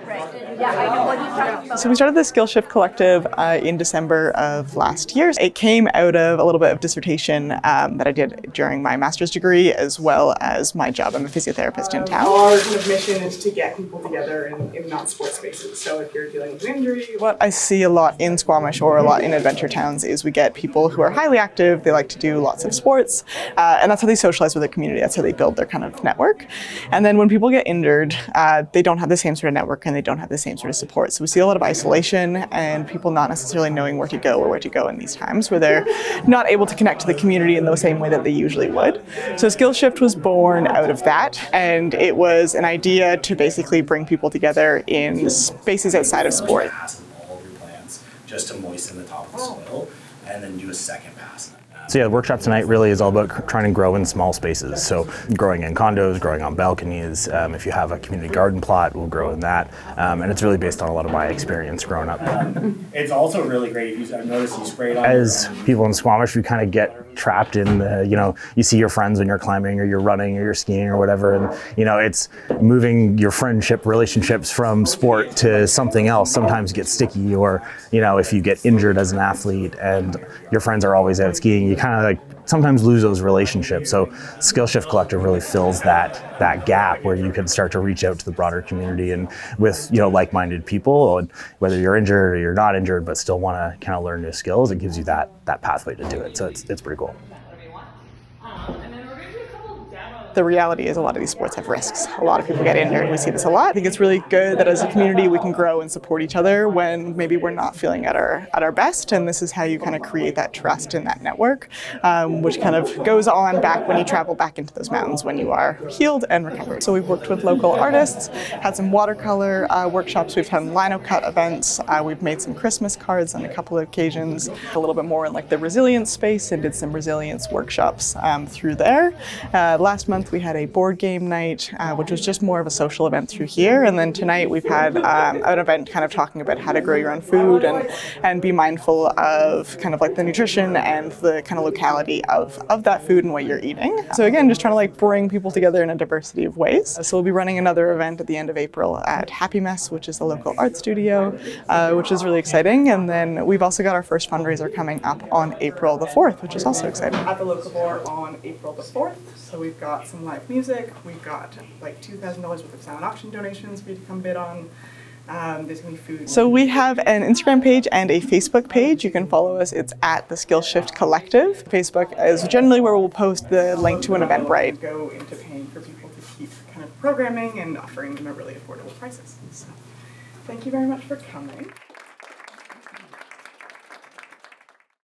Yeah, I know what he's talking about. So we started the Skill Shift Collective in December of last year. It came out of a little bit of dissertation that I did during my master's degree, as well as my job. I'm a physiotherapist in town. Our kind of mission is to get people together in non-sports spaces. So if you're dealing with an injury, what I see a lot in Squamish or a lot in adventure towns is we get people who are highly active. They like to do lots of sports, and that's how they socialize with their community. That's how they build their kind of network. And then when people get injured, they don't have the same sort of network and they don't have the same sort of support. So we see a lot of isolation and people not necessarily knowing where to go or where to go in these times where they're not able to connect to the community in the same way that they usually would. So Skill Shift was born out of that, and it was an idea to basically bring people together in spaces outside of sport. All of your plants just to moisten the top of the soil, and then do a second pass. So yeah, the workshop tonight really is all about trying to grow in small spaces. So growing in condos, growing on balconies. If you have a community garden plot, we'll grow in that. And it's really based on a lot of my experience growing up. It's also really great if I've noticed you sprayed on. As people in Squamish, we kind of get trapped in the, you see your friends when you're climbing or you're running or you're skiing or whatever. And, it's moving your relationships from sport to something else sometimes gets sticky, or, if you get injured as an athlete and your friends are always out skiing, you kind of sometimes lose those relationships. So Skill Shift Collective really fills that gap where you can start to reach out to the broader community and with like-minded people, and whether you're injured or you're not injured but still want to kind of learn new skills, it gives you that pathway to do it. So it's pretty cool. The reality is a lot of these sports have risks. A lot of people get injured. We see this a lot. I think it's really good that as a community we can grow and support each other when maybe we're not feeling at our best. And this is how you kind of create that trust in that network, which kind of goes on back when you travel back into those mountains when you are healed and recovered. So we've worked with local artists, had some watercolor workshops, we've had lino cut events, we've made some Christmas cards on a couple of occasions, a little bit more in like the resilience space, and did some resilience workshops through there. Last month we had a board game night, which was just more of a social event through here. And then tonight we've had an event kind of talking about how to grow your own food and be mindful of kind of like the nutrition and the kind of locality of that food and what you're eating. So again, just trying to like bring people together in a diversity of ways. So we'll be running another event at the end of April at Happy Mess, which is the local art studio, which is really exciting. And then we've also got our first fundraiser coming up on April the 4th, which is also exciting. At the local bar on April the 4th. So we've got some live music, we've got like $2,000 worth of silent auction donations for you to come bid on. There's going to be food. So we have an Instagram page and a Facebook page. You can follow us. It's at the Skill Shift Collective. Facebook is generally where we'll post the link to an Eventbrite. Go into paying for people to keep kind of programming and offering them at really affordable prices. So thank you very much for coming.